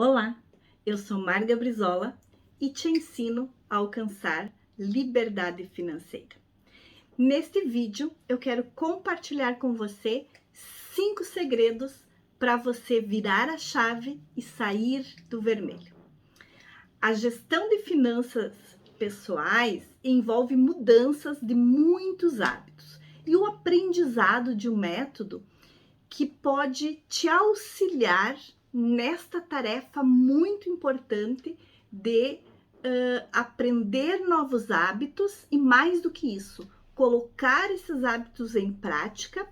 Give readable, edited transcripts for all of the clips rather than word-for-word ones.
Olá, eu sou Marga Brizola e te ensino a alcançar liberdade financeira. Neste vídeo, eu quero compartilhar com você 5 segredos para você virar a chave e sair do vermelho. A gestão de finanças pessoais envolve mudanças de muitos hábitos e o aprendizado de um método que pode te auxiliar nesta tarefa muito importante de aprender novos hábitos e, mais do que isso, colocar esses hábitos em prática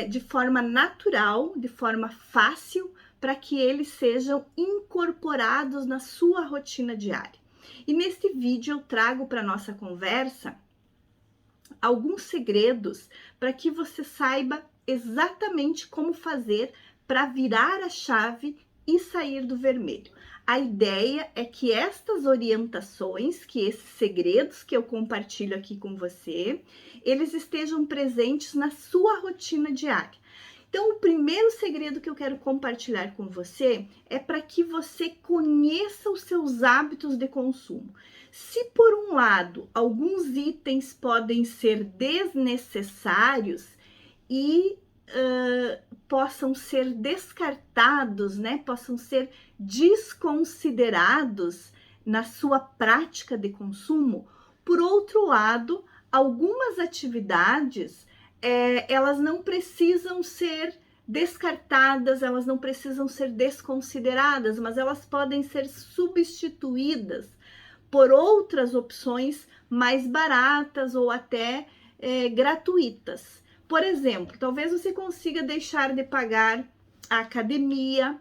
de forma natural, de forma fácil, para que eles sejam incorporados na sua rotina diária. E neste vídeo eu trago para nossa conversa alguns segredos para que você saiba exatamente como fazer para virar a chave e sair do vermelho. A ideia é que estas orientações, que esses segredos que eu compartilho aqui com você, eles estejam presentes na sua rotina diária. Então, o primeiro segredo que eu quero compartilhar com você é para que você conheça os seus hábitos de consumo. Se por um lado, alguns itens podem ser desnecessários e possam ser descartados, né? Possam ser desconsiderados na sua prática de consumo, por outro lado, algumas atividades elas não precisam ser descartadas, elas não precisam ser desconsideradas, mas elas podem ser substituídas por outras opções mais baratas ou até gratuitas. Por exemplo, talvez você consiga deixar de pagar a academia,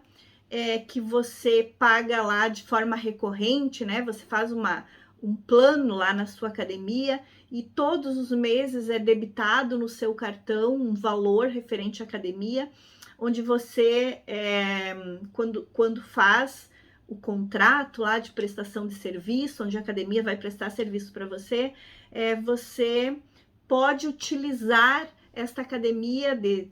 que você paga lá de forma recorrente, né? Você faz um plano lá na sua academia e todos os meses é debitado no seu cartão um valor referente à academia, onde você, quando faz o contrato lá de prestação de serviço, onde a academia vai prestar serviço para você, você pode utilizar esta academia de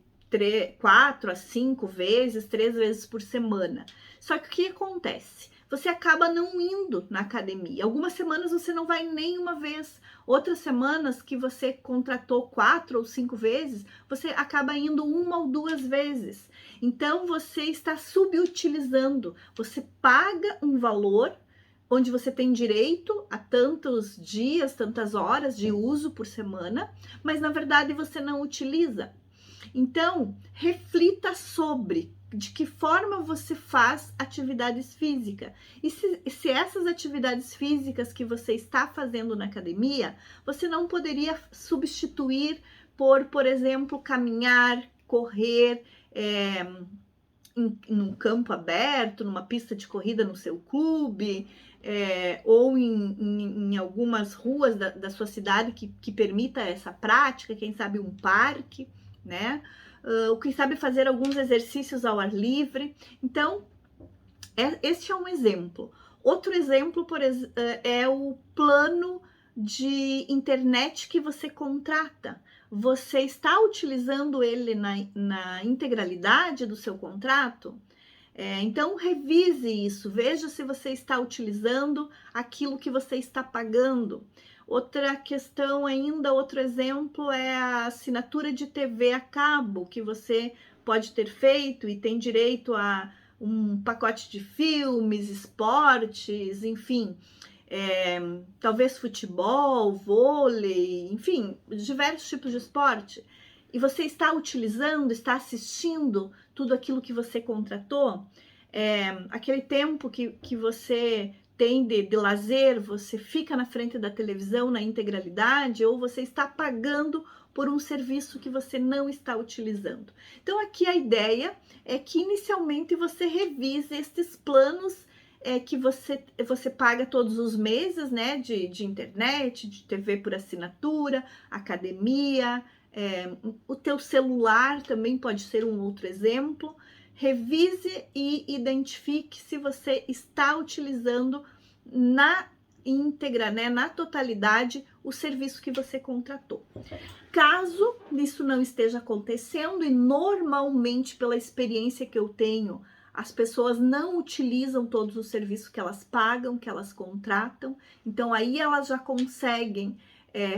4 a 5 vezes, 3 vezes por semana. Só que o que acontece? Você acaba não indo na academia. Algumas semanas você não vai nem uma vez. Outras semanas que você contratou 4 ou 5 vezes, você acaba indo 1 ou 2 vezes. Então, você está subutilizando. Você paga um valor onde você tem direito a tantos dias, tantas horas de uso por semana, mas na verdade você não utiliza. Então, reflita sobre de que forma você faz atividades físicas. E se essas atividades físicas que você está fazendo na academia, você não poderia substituir por exemplo, caminhar, correr, num campo aberto, numa pista de corrida no seu clube, ou em algumas ruas da sua cidade que permita essa prática, quem sabe um parque, né? Ou quem sabe fazer alguns exercícios ao ar livre. Então, este é um exemplo. Outro exemplo é o plano de internet que você contrata. Você está utilizando ele na integralidade do seu contrato? Então, revise isso, veja se você está utilizando aquilo que você está pagando. Outra questão ainda, outro exemplo é a assinatura de TV a cabo, que você pode ter feito e tem direito a um pacote de filmes, esportes, enfim, talvez futebol, vôlei, enfim, diversos tipos de esporte. E você está utilizando, está assistindo tudo aquilo que você contratou, aquele tempo que você tem de lazer, você fica na frente da televisão na integralidade, ou você está pagando por um serviço que você não está utilizando. Então, aqui a ideia é que inicialmente você revise estes planos que você paga todos os meses, né, de internet, de TV por assinatura, academia, o teu celular também pode ser um outro exemplo. Revise e identifique se você está utilizando na íntegra, né, na totalidade, o serviço que você contratou. Caso isso não esteja acontecendo, e normalmente pela experiência que eu tenho as pessoas não utilizam todos os serviços que elas pagam, que elas contratam, então aí elas já conseguem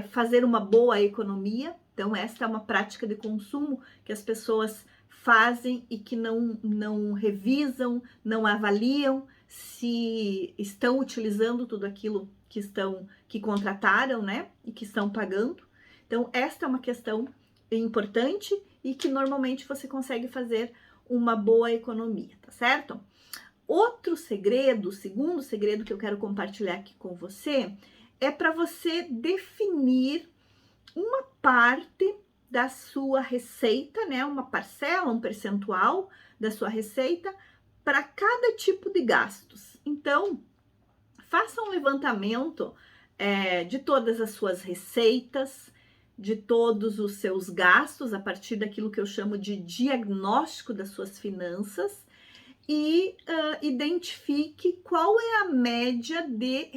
fazer uma boa economia. Então esta é uma prática de consumo que as pessoas fazem e que não revisam, não avaliam se estão utilizando tudo aquilo que contrataram, né, e que estão pagando. Então esta é uma questão importante e que normalmente você consegue fazer uma boa economia, tá certo? Outro segredo, o segundo segredo que eu quero compartilhar aqui com você, é para você definir uma parte da sua receita, né? Uma parcela, um percentual da sua receita para cada tipo de gastos. Então, faça um levantamento de todas as suas receitas, de todos os seus gastos, a partir daquilo que eu chamo de diagnóstico das suas finanças, e identifique qual é a média de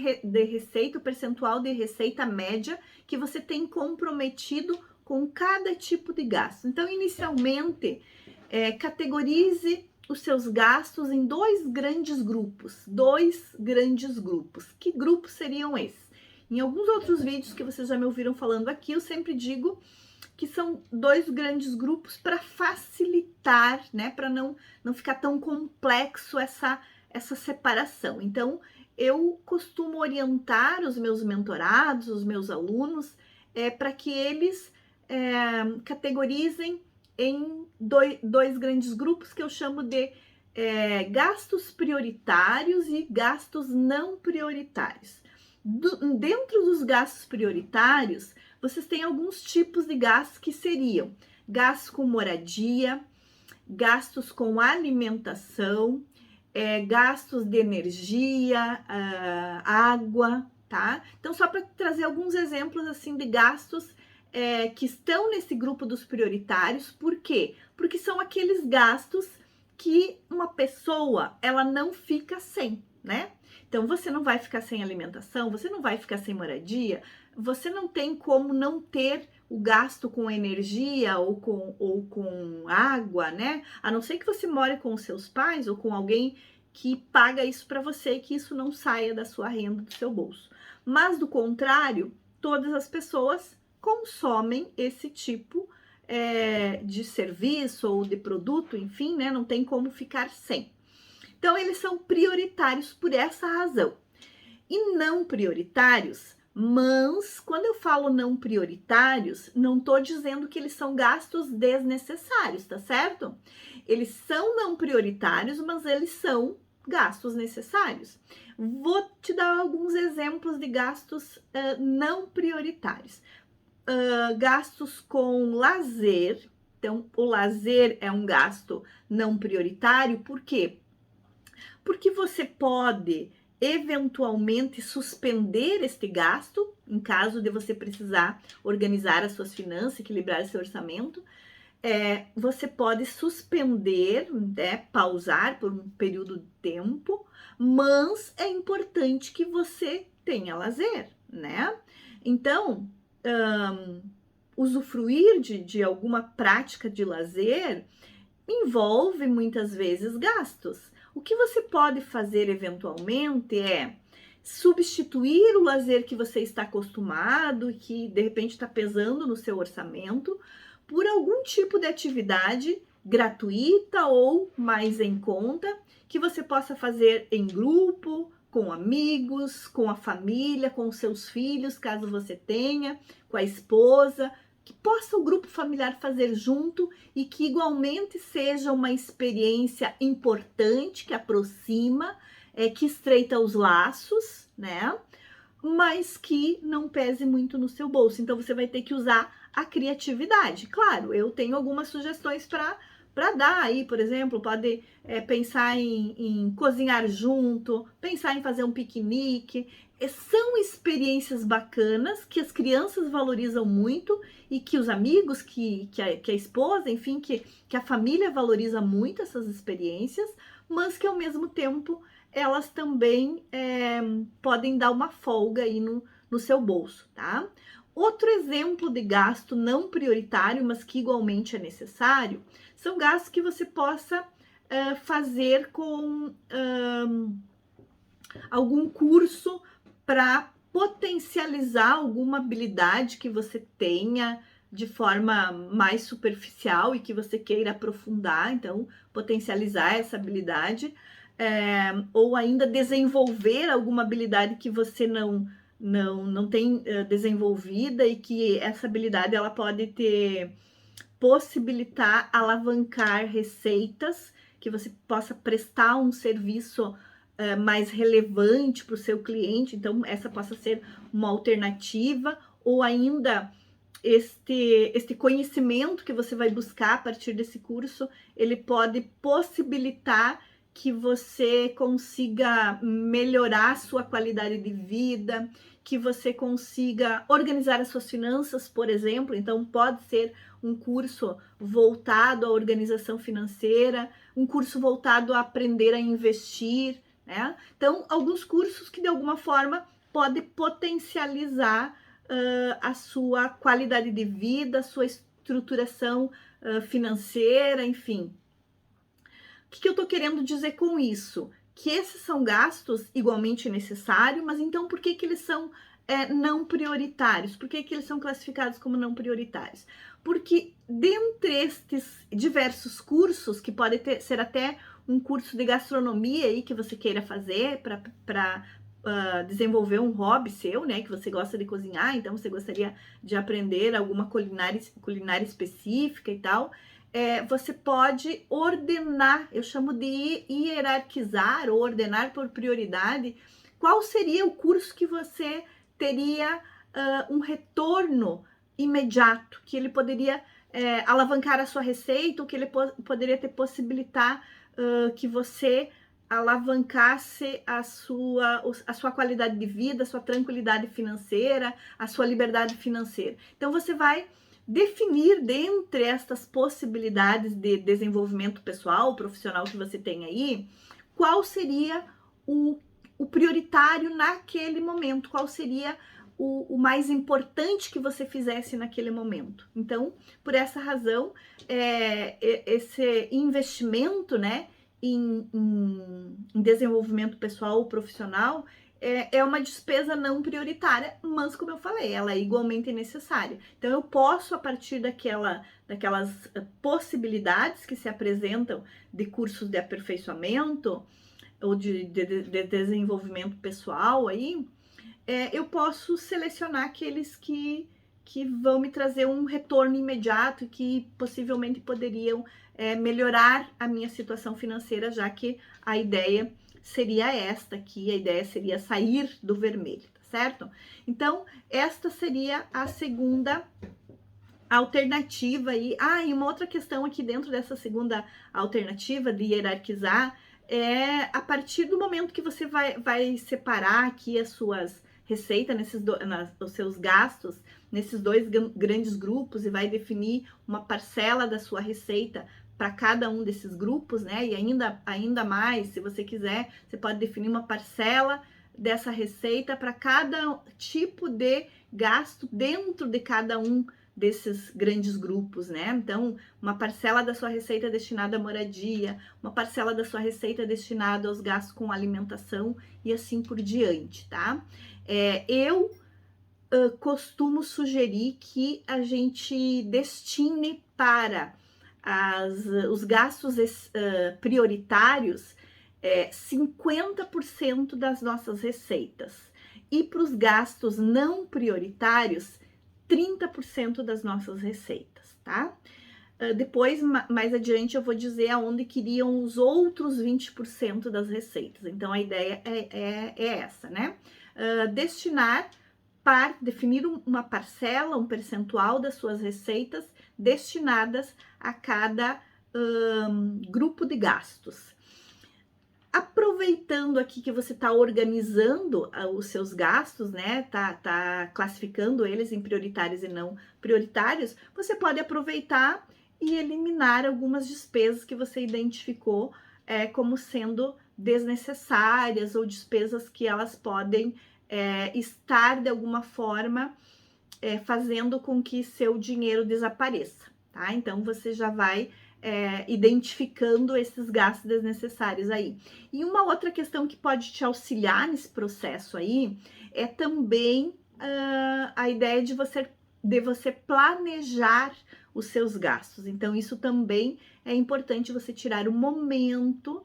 receita, o percentual de receita média que você tem comprometido com cada tipo de gasto. Então, inicialmente, categorize os seus gastos em dois grandes grupos. Que grupos seriam esses? Em alguns outros vídeos que vocês já me ouviram falando aqui, eu sempre digo que são dois grandes grupos para facilitar, né, para não ficar tão complexo essa separação. Então, eu costumo orientar os meus mentorados, os meus alunos, para que eles categorizem em dois grandes grupos que eu chamo de gastos prioritários e gastos não prioritários. Dentro dos gastos prioritários, vocês têm alguns tipos de gastos que seriam gastos com moradia, gastos com alimentação, gastos de energia, água, tá? Então, só para trazer alguns exemplos assim de gastos que estão nesse grupo dos prioritários. Por quê? Porque são aqueles gastos que uma pessoa, ela não fica sem, né? Então, você não vai ficar sem alimentação, você não vai ficar sem moradia, você não tem como não ter o gasto com energia ou com água, né? A não ser que você more com os seus pais ou com alguém que paga isso para você, que isso não saia da sua renda, do seu bolso. Mas, do contrário, todas as pessoas consomem esse tipo de serviço ou de produto, enfim, né? Não tem como ficar sem. Então, eles são prioritários por essa razão. E não prioritários, mas quando eu falo não prioritários, não estou dizendo que eles são gastos desnecessários, tá certo? Eles são não prioritários, mas eles são gastos necessários. Vou te dar alguns exemplos de gastos não prioritários. Gastos com lazer. Então, o lazer é um gasto não prioritário, por quê? Porque você pode eventualmente suspender este gasto, em caso de você precisar organizar as suas finanças, equilibrar seu orçamento. Você pode suspender, pausar por um período de tempo, mas é importante que você tenha lazer, né? Então, usufruir de alguma prática de lazer envolve muitas vezes gastos. O que você pode fazer eventualmente é substituir o lazer que você está acostumado e que de repente está pesando no seu orçamento por algum tipo de atividade gratuita ou mais em conta que você possa fazer em grupo, com amigos, com a família, com seus filhos, caso você tenha, com a esposa, que possa o grupo familiar fazer junto e que igualmente seja uma experiência importante, que aproxima, que estreita os laços, né? Mas que não pese muito no seu bolso. Então, você vai ter que usar a criatividade. Claro, eu tenho algumas sugestões para dar aí, por exemplo, pode pensar em cozinhar junto, pensar em fazer um piquenique. São experiências bacanas que as crianças valorizam muito e que os amigos, que a esposa, enfim, que a família valoriza muito essas experiências, mas que ao mesmo tempo elas também podem dar uma folga aí no seu bolso, tá? Outro exemplo de gasto não prioritário, mas que igualmente é necessário, são gastos que você possa fazer com algum curso para potencializar alguma habilidade que você tenha de forma mais superficial e que você queira aprofundar, então potencializar essa habilidade, ou ainda desenvolver alguma habilidade que você não tem desenvolvida e que essa habilidade ela pode possibilitar alavancar receitas, que você possa prestar um serviço mais relevante para o seu cliente, então essa possa ser uma alternativa, ou ainda este conhecimento que você vai buscar a partir desse curso, ele pode possibilitar que você consiga melhorar a sua qualidade de vida, que você consiga organizar as suas finanças, por exemplo. Então pode ser um curso voltado à organização financeira, um curso voltado a aprender a investir, né? Então, alguns cursos que de alguma forma podem potencializar a sua qualidade de vida, a sua estruturação financeira, enfim. O que eu estou querendo dizer com isso? Que esses são gastos igualmente necessários, mas então por que eles são não prioritários? Por que eles são classificados como não prioritários? Porque dentre estes diversos cursos, que pode ser até um curso de gastronomia aí que você queira fazer para desenvolver um hobby seu, né? Que você gosta de cozinhar, então você gostaria de aprender alguma culinária específica e tal. Você pode ordenar, eu chamo de hierarquizar ou ordenar por prioridade, qual seria o curso que você teria um retorno imediato, que ele poderia alavancar a sua receita, ou que ele poderia possibilitar que você alavancasse a sua qualidade de vida, a sua tranquilidade financeira, a sua liberdade financeira. Então você vai definir dentre estas possibilidades de desenvolvimento pessoal, profissional que você tem aí, qual seria o prioritário naquele momento, qual seria o mais importante que você fizesse naquele momento. Então, por essa razão, esse investimento, né, em desenvolvimento pessoal ou profissional é uma despesa não prioritária, mas, como eu falei, ela é igualmente necessária. Então, eu posso, a partir daquelas possibilidades que se apresentam de cursos de aperfeiçoamento ou de desenvolvimento pessoal aí, eu posso selecionar aqueles que vão me trazer um retorno imediato e que possivelmente poderiam melhorar a minha situação financeira, já que a ideia seria esta aqui, a ideia seria sair do vermelho, tá certo? Então, esta seria a segunda alternativa aí. E uma outra questão aqui dentro dessa segunda alternativa de hierarquizar a partir do momento que você vai separar aqui as suas receitas, os seus gastos, nesses dois grandes grupos, e vai definir uma parcela da sua receita para cada um desses grupos, né? E ainda mais, se você quiser, você pode definir uma parcela dessa receita para cada tipo de gasto dentro de cada um desses grandes grupos, né? Então, uma parcela da sua receita destinada à moradia, uma parcela da sua receita destinada aos gastos com alimentação e assim por diante, tá? Eu costumo sugerir que a gente destine para os gastos prioritários 50% das nossas receitas, e para os gastos não prioritários 30% das nossas receitas, tá? Depois, mais adiante, eu vou dizer aonde queriam os outros 20% das receitas. Então, a ideia é essa, né? Definir uma parcela, um percentual das suas receitas destinadas a cada grupo de gastos. Aproveitando aqui que você está organizando os seus gastos, né? Tá classificando eles em prioritários e não prioritários, você pode aproveitar e eliminar algumas despesas que você identificou como sendo desnecessárias, ou despesas que elas podem estar de alguma forma fazendo com que seu dinheiro desapareça, tá? Então você já vai identificando esses gastos desnecessários aí. E uma outra questão que pode te auxiliar nesse processo aí é também a ideia de você planejar os seus gastos. Então, isso também é importante você tirar um momento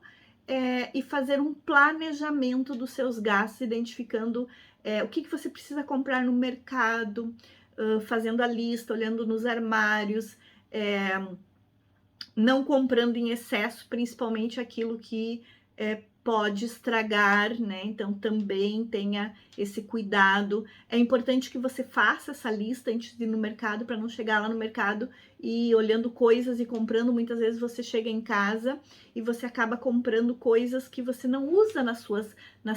e fazer um planejamento dos seus gastos, identificando o que você precisa comprar no mercado, fazendo a lista, olhando nos armários, não comprando em excesso, principalmente aquilo que pode estragar, né? Então também tenha esse cuidado. É importante que você faça essa lista antes de ir no mercado, para não chegar lá no mercado e olhando coisas e comprando. Muitas vezes você chega em casa e você acaba comprando coisas que você não usa nas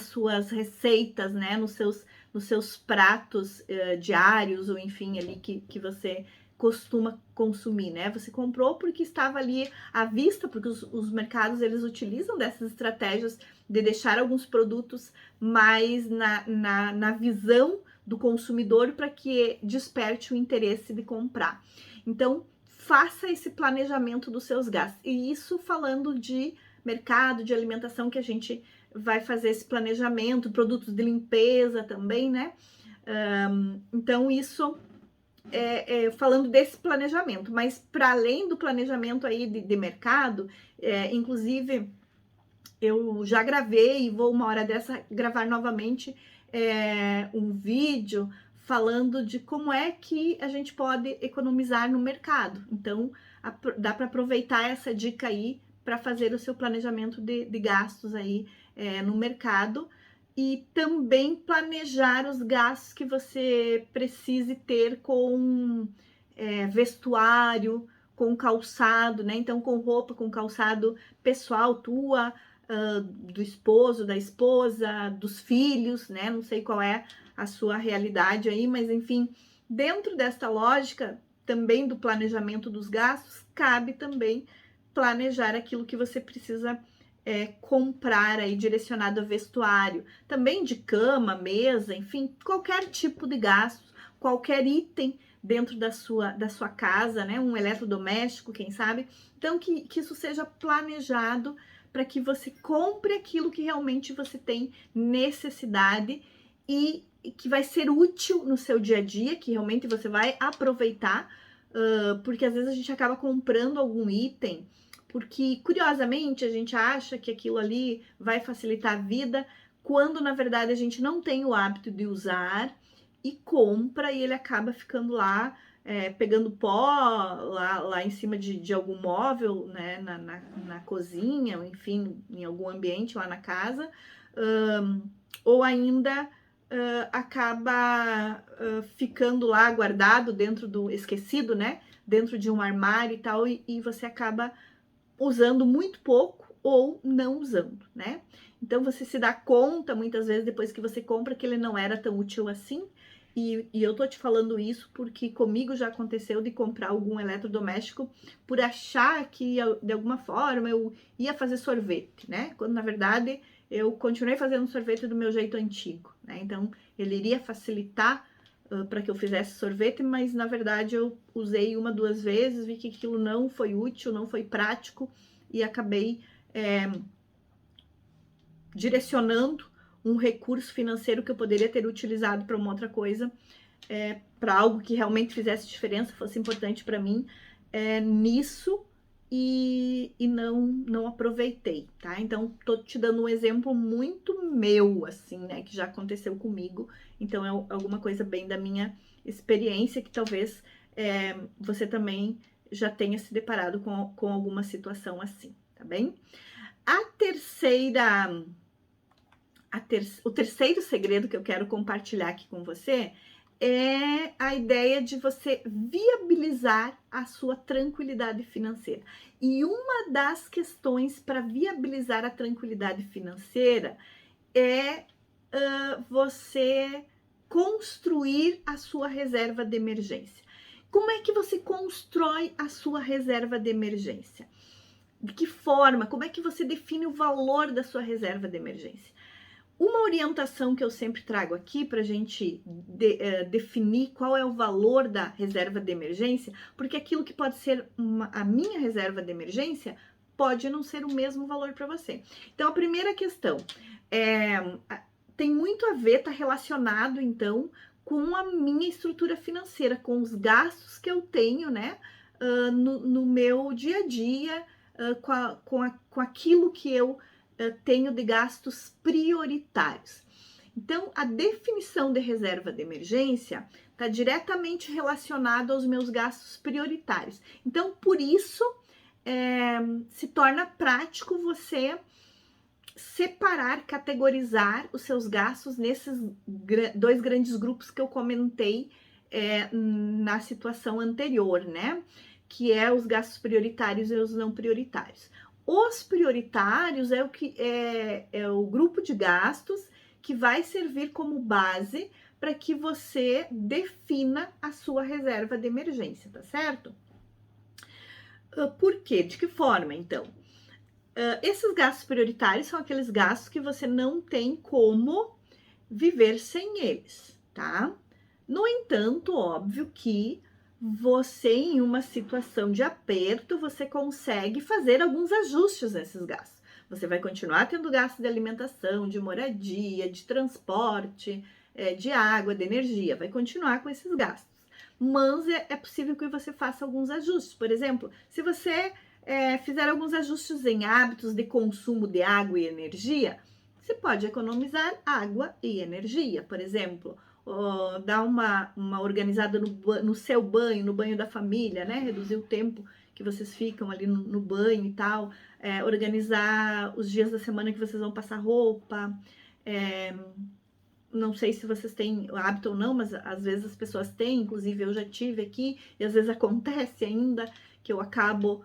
suas receitas, né? Nos seus pratos diários, ou enfim, ali que você costuma consumir, né? Você comprou porque estava ali à vista, porque os mercados, eles utilizam dessas estratégias de deixar alguns produtos mais na visão do consumidor, para que desperte o interesse de comprar. Então, faça esse planejamento dos seus gastos. E isso falando de mercado, de alimentação, que a gente vai fazer esse planejamento, produtos de limpeza também, né? Então, isso falando desse planejamento, mas para além do planejamento aí de mercado, inclusive eu já gravei e vou uma hora dessa gravar novamente um vídeo falando de como é que a gente pode economizar no mercado. Então, dá para aproveitar essa dica aí para fazer o seu planejamento de gastos aí no mercado. E também planejar os gastos que você precise ter com vestuário, com calçado, né? Então, com roupa, com calçado pessoal tua, do esposo, da esposa, dos filhos, né? Não sei qual é a sua realidade aí, mas enfim, dentro desta lógica também do planejamento dos gastos, cabe também planejar aquilo que você precisa comprar aí direcionado a vestuário, também de cama, mesa, enfim, qualquer tipo de gasto, qualquer item dentro da sua casa, né? Um eletrodoméstico, quem sabe. Então, que isso seja planejado para que você compre aquilo que realmente você tem necessidade e que vai ser útil no seu dia a dia, que realmente você vai aproveitar, porque às vezes a gente acaba comprando algum item porque, curiosamente, a gente acha que aquilo ali vai facilitar a vida, quando na verdade a gente não tem o hábito de usar e compra, e ele acaba ficando lá, pegando pó lá em cima de algum móvel, né, na cozinha, ou enfim, em algum ambiente lá na casa, ou ainda acaba ficando lá guardado esquecido, né, dentro de um armário e tal, e você acaba usando muito pouco ou não usando, né? Então você se dá conta muitas vezes depois que você compra que ele não era tão útil assim. E eu tô te falando isso porque comigo já aconteceu de comprar algum eletrodoméstico por achar que de alguma forma eu ia fazer sorvete, né? Quando na verdade eu continuei fazendo sorvete do meu jeito antigo, né? Então ele iria facilitar para que eu fizesse sorvete, mas na verdade eu usei uma, duas vezes, vi que aquilo não foi útil, não foi prático e acabei direcionando um recurso financeiro que eu poderia ter utilizado para uma outra coisa, para algo que realmente fizesse diferença, fosse importante para mim, nisso, e não aproveitei, tá? Então, tô te dando um exemplo muito meu, assim, né, que já aconteceu comigo. Então, é alguma coisa bem da minha experiência, que talvez você também já tenha se deparado com alguma situação assim, tá bem? O terceiro segredo que eu quero compartilhar aqui com você é a ideia de você viabilizar a sua tranquilidade financeira. E uma das questões para viabilizar a tranquilidade financeira é você construir a sua reserva de emergência. Como é que você constrói a sua reserva de emergência? De que forma? Como é que você define o valor da sua reserva de emergência? Uma orientação que eu sempre trago aqui para a gente definir qual é o valor da reserva de emergência, porque aquilo que pode ser a minha reserva de emergência pode não ser o mesmo valor para você. Então, a primeira questão tem muito a ver, está relacionado, então, com a minha estrutura financeira, com os gastos que eu tenho, né, no meu dia a dia, com aquilo que eu tenho de gastos prioritários. Então, a definição de reserva de emergência está diretamente relacionada aos meus gastos prioritários. Então, por isso, se torna prático você separar, categorizar os seus gastos nesses dois grandes grupos que eu comentei na situação anterior, né? Que é os gastos prioritários e os não prioritários. Os prioritários é o grupo de gastos que vai servir como base para que você defina a sua reserva de emergência, tá certo? Por quê? De que forma, então? Esses gastos prioritários são aqueles gastos que você não tem como viver sem eles, tá? No entanto, óbvio que você, em uma situação de aperto, você consegue fazer alguns ajustes nesses gastos. Você vai continuar tendo gasto de alimentação, de moradia, de transporte, de água, de energia. Vai continuar com esses gastos. Mas é possível que você faça alguns ajustes. Por exemplo, se você fizer alguns ajustes em hábitos de consumo de água e energia, você pode economizar água e energia. Por exemplo, dar uma organizada no seu banho, no banho da família, né? Reduzir o tempo que vocês ficam ali no banho e tal. Organizar os dias da semana que vocês vão passar roupa. Não sei se vocês têm hábito ou não, mas às vezes as pessoas têm, inclusive eu já tive aqui, e às vezes acontece ainda que eu acabo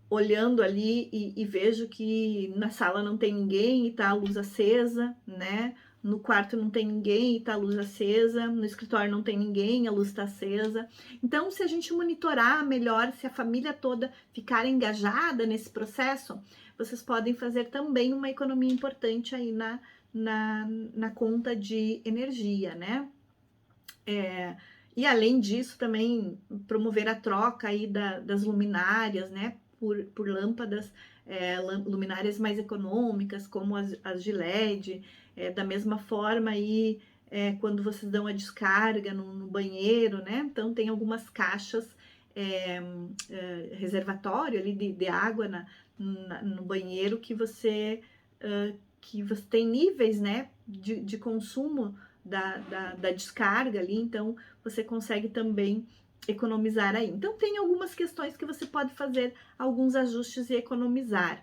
olhando ali e vejo que na sala não tem ninguém e tá a luz acesa, né? No quarto não tem ninguém e tá a luz acesa, no escritório não tem ninguém, a luz está acesa. Então, se a gente monitorar melhor, se a família toda ficar engajada nesse processo, vocês podem fazer também uma economia importante aí na conta de energia, né? E além disso, também promover a troca aí das luminárias, né? Por lâmpadas, luminárias mais econômicas, como as de LED. Da mesma forma aí, quando vocês dão a descarga no banheiro, né? Então tem algumas caixas reservatório ali de água no banheiro que você tem níveis, né? De consumo da descarga ali, então você consegue também economizar aí. Então tem algumas questões que você pode fazer alguns ajustes e economizar.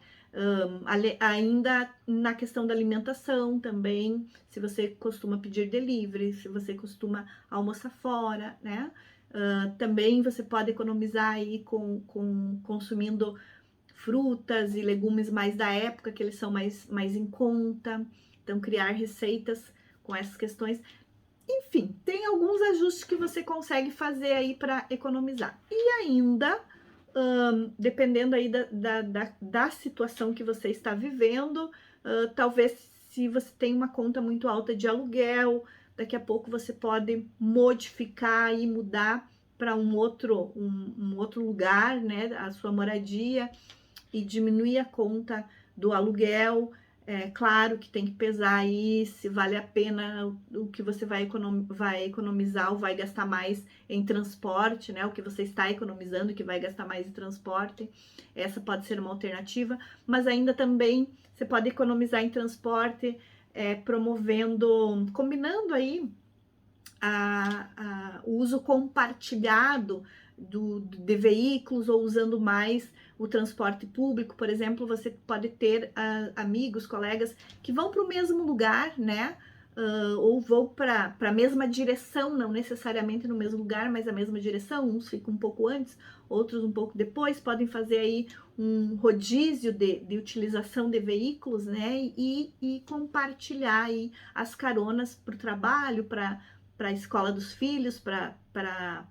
Ainda na questão da alimentação também, se você costuma pedir delivery, se você costuma almoçar fora, né? Também você pode economizar aí consumindo frutas e legumes mais da época, que eles são mais em conta. Então, criar receitas com essas questões. Enfim, tem alguns ajustes que você consegue fazer aí para economizar. E ainda, dependendo aí da situação que você está vivendo, talvez se você tem uma conta muito alta de aluguel, daqui a pouco você pode modificar e mudar para um outro lugar, né, a sua moradia, e diminuir a conta do aluguel. Claro que tem que pesar aí se vale a pena o que você vai economizar ou vai gastar mais em transporte, né? O que você está economizando que vai gastar mais em transporte. Essa pode ser uma alternativa, mas ainda também você pode economizar em transporte combinando aí o uso compartilhado de veículos ou usando mais o transporte público. Por exemplo, você pode ter amigos, colegas que vão para o mesmo lugar, né? Ou vão para a mesma direção, não necessariamente no mesmo lugar, mas a mesma direção. Uns ficam um pouco antes, outros um pouco depois. Podem fazer aí um rodízio de utilização de veículos, né? E compartilhar aí as caronas para o trabalho, para a escola dos filhos, para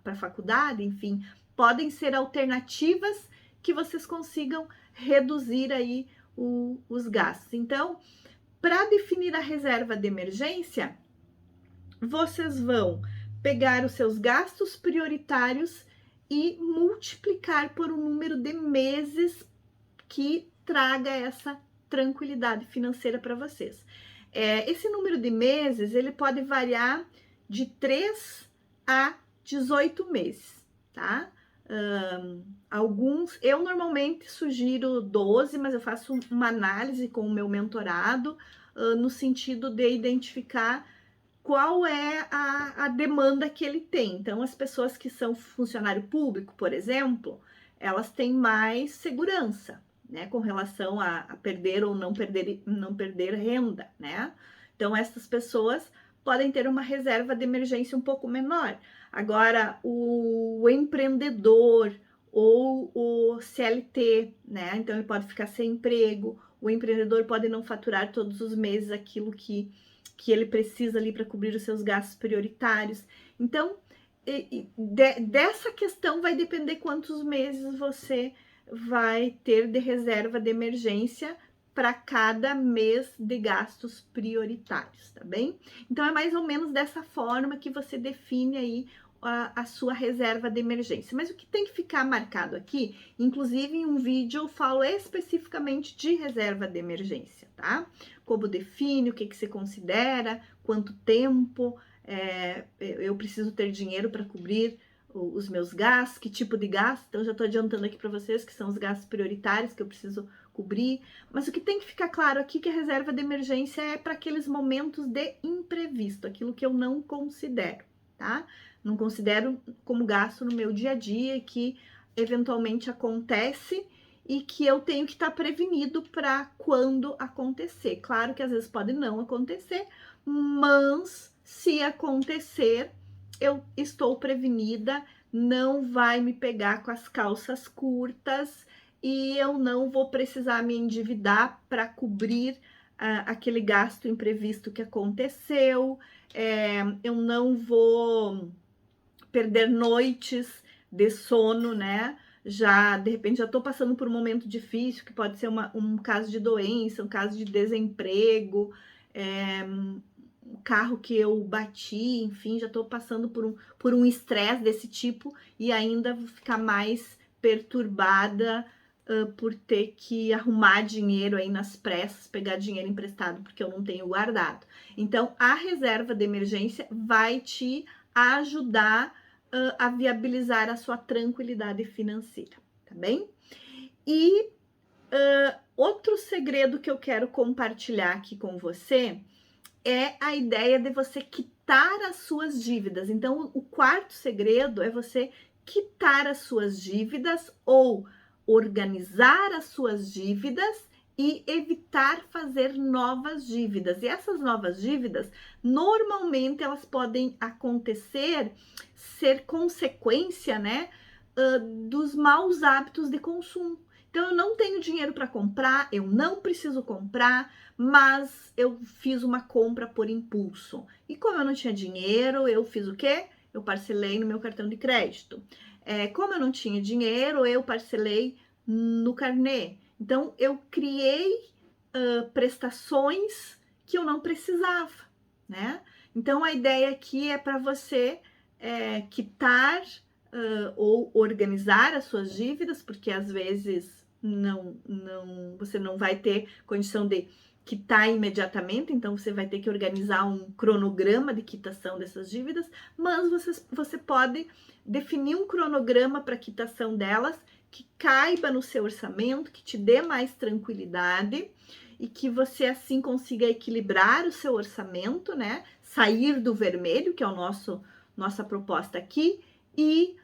a faculdade, enfim. Podem ser alternativas que vocês consigam reduzir aí os gastos. Então, Para definir a reserva de emergência, vocês vão pegar os seus gastos prioritários e multiplicar por um número de meses que traga essa tranquilidade financeira para vocês. Esse número de meses, ele pode variar de 3 a 18 meses, tá? Eu normalmente sugiro 12, mas eu faço uma análise com o meu mentorado, no sentido de identificar qual é a demanda que ele tem. Então, as pessoas que são funcionário público, por exemplo, elas têm mais segurança, né, com relação a perder ou não perder renda, né? Então, essas pessoas podem ter uma reserva de emergência um pouco menor. Agora, o empreendedor ou o CLT, né? Então, ele pode ficar sem emprego, o empreendedor pode não faturar todos os meses aquilo que ele precisa ali para cobrir os seus gastos prioritários. Então, dessa questão vai depender quantos meses você vai ter de reserva de emergência para cada mês de gastos prioritários, tá bem? Então, é mais ou menos dessa forma que você define aí a sua reserva de emergência. Mas o que tem que ficar marcado aqui, inclusive em um vídeo eu falo especificamente de reserva de emergência, tá? Como define, o que você considera, quanto tempo eu preciso ter dinheiro para cobrir os meus gastos, que tipo de gasto. Então, já estou adiantando aqui para vocês que são os gastos prioritários que eu preciso cobrir. Mas o que tem que ficar claro aqui é que a reserva de emergência é para aqueles momentos de imprevisto, aquilo que eu não considero, tá? Não considero como gasto no meu dia a dia, que eventualmente acontece e que eu tenho que estar prevenido para quando acontecer. Claro que às vezes pode não acontecer, mas se acontecer, eu estou prevenida, não vai me pegar com as calças curtas e eu não vou precisar me endividar para cobrir aquele gasto imprevisto que aconteceu, eu não vou perder noites de sono, né? De repente, já tô passando por um momento difícil, que pode ser um caso de doença, um caso de desemprego, o carro que eu bati, enfim, já tô passando por um estresse desse tipo e ainda vou ficar mais perturbada por ter que arrumar dinheiro aí nas pressas, pegar dinheiro emprestado porque eu não tenho guardado. Então, a reserva de emergência vai te ajudar a viabilizar a sua tranquilidade financeira, tá bem? E outro segredo que eu quero compartilhar aqui com você é a ideia de você quitar as suas dívidas. Então, o quarto segredo é você quitar as suas dívidas ou organizar as suas dívidas e evitar fazer novas dívidas. E essas novas dívidas, normalmente, elas podem ser consequência, né, dos maus hábitos de consumo. Então, eu não tenho dinheiro para comprar, eu não preciso comprar, mas eu fiz uma compra por impulso. E como eu não tinha dinheiro, eu fiz o quê? Eu parcelei no meu cartão de crédito. Como eu não tinha dinheiro, eu parcelei no carnê. Então, eu criei prestações que eu não precisava, né? Então, a ideia aqui é para você quitar ou organizar as suas dívidas, porque às vezes você não vai ter condição de quitar imediatamente, então você vai ter que organizar um cronograma de quitação dessas dívidas, mas você pode definir um cronograma para quitação delas que caiba no seu orçamento, que te dê mais tranquilidade e que você assim consiga equilibrar o seu orçamento, né? Sair do vermelho, que é nossa proposta aqui, e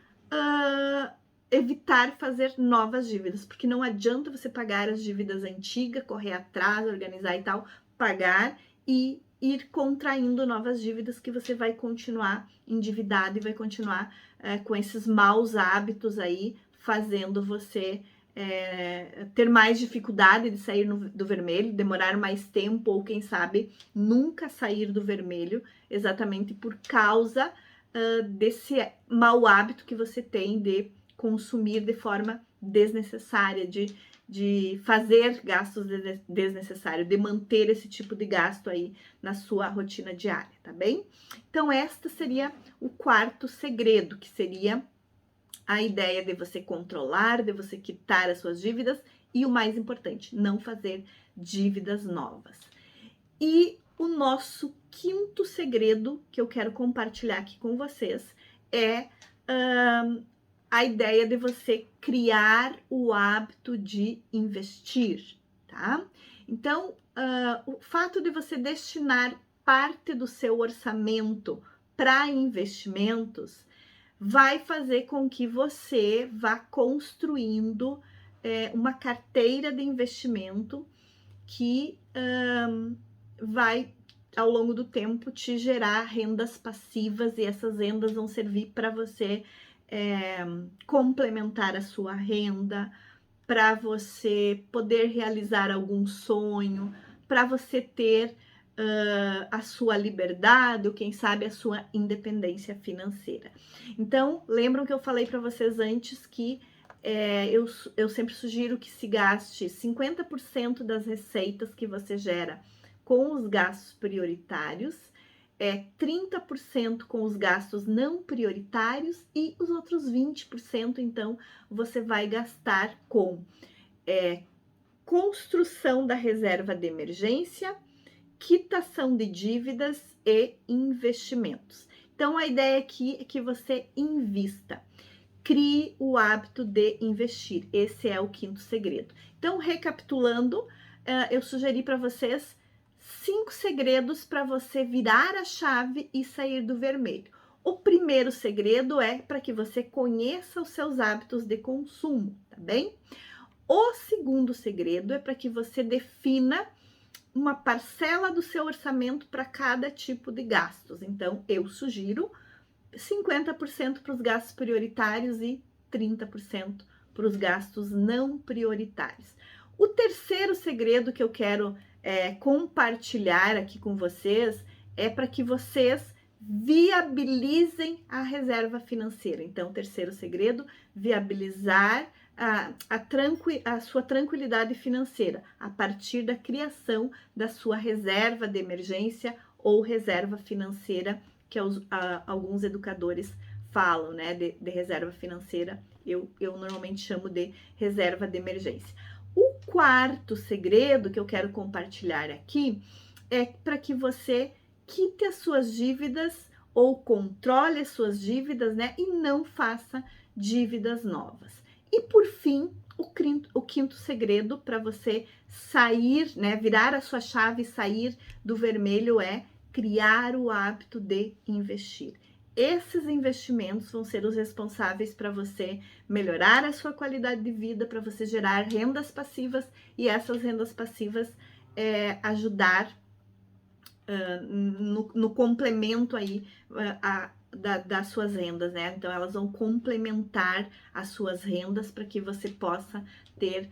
evitar fazer novas dívidas, porque não adianta você pagar as dívidas antigas, correr atrás, organizar e tal, pagar e ir contraindo novas dívidas que você vai continuar endividado e vai continuar com esses maus hábitos aí, fazendo você ter mais dificuldade de sair do vermelho, demorar mais tempo ou quem sabe nunca sair do vermelho, exatamente por causa desse mau hábito que você tem de consumir de forma desnecessária, de de fazer gastos desnecessários, de manter esse tipo de gasto aí na sua rotina diária, tá bem? Então, esta seria o quarto segredo, que seria a ideia de você controlar, de você quitar as suas dívidas e o mais importante, não fazer dívidas novas. E o nosso quinto segredo que eu quero compartilhar aqui com vocês é a ideia de você criar o hábito de investir, tá? Então, o fato de você destinar parte do seu orçamento para investimentos vai fazer com que você vá construindo uma carteira de investimento que vai, ao longo do tempo, te gerar rendas passivas, e essas rendas vão servir para você complementar a sua renda, para você poder realizar algum sonho, para você ter a sua liberdade, ou quem sabe a sua independência financeira. Então, lembram que eu falei para vocês antes que eu sempre sugiro que se gaste 50% das receitas que você gera com os gastos prioritários, 30% com os gastos não prioritários e os outros 20%, então, você vai gastar com construção da reserva de emergência, quitação de dívidas e investimentos. Então, a ideia aqui é que você invista. Crie o hábito de investir. Esse é o quinto segredo. Então, recapitulando, eu sugeri para vocês 5 segredos para você virar a chave e sair do vermelho. O primeiro segredo é para que você conheça os seus hábitos de consumo, tá bem? O segundo segredo é para que você defina uma parcela do seu orçamento para cada tipo de gastos. Então, eu sugiro 50% para os gastos prioritários e 30% para os gastos não prioritários. O terceiro segredo que eu quero compartilhar aqui com vocês é para que vocês viabilizem a reserva financeira. Então, o terceiro segredo, viabilizar a sua tranquilidade financeira a partir da criação da sua reserva de emergência ou reserva financeira, que alguns educadores falam, né, de reserva financeira. Eu normalmente chamo de reserva de emergência. O quarto segredo que eu quero compartilhar aqui é para que você quite as suas dívidas ou controle as suas dívidas, né, e não faça dívidas novas. E por fim, o quinto segredo para você sair, né, virar a sua chave e sair do vermelho é criar o hábito de investir. Esses investimentos vão ser os responsáveis para você melhorar a sua qualidade de vida, para você gerar rendas passivas e essas rendas passivas ajudar no complemento aí das suas rendas, né? Então, elas vão complementar as suas rendas para que você possa ter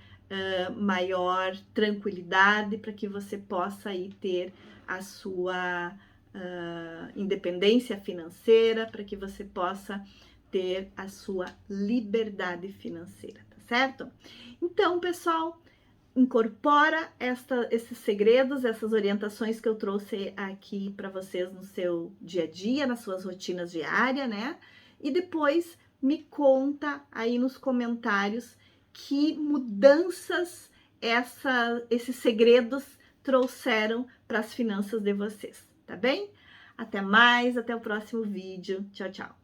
maior tranquilidade, para que você possa aí ter a sua independência financeira, para que você possa ter a sua liberdade financeira, tá certo? Então, pessoal, incorpora esses segredos, essas orientações que eu trouxe aqui para vocês no seu dia a dia, nas suas rotinas diárias, né? E depois me conta aí nos comentários que mudanças esses segredos trouxeram para as finanças de vocês, tá bem? Até mais, até o próximo vídeo. Tchau, tchau.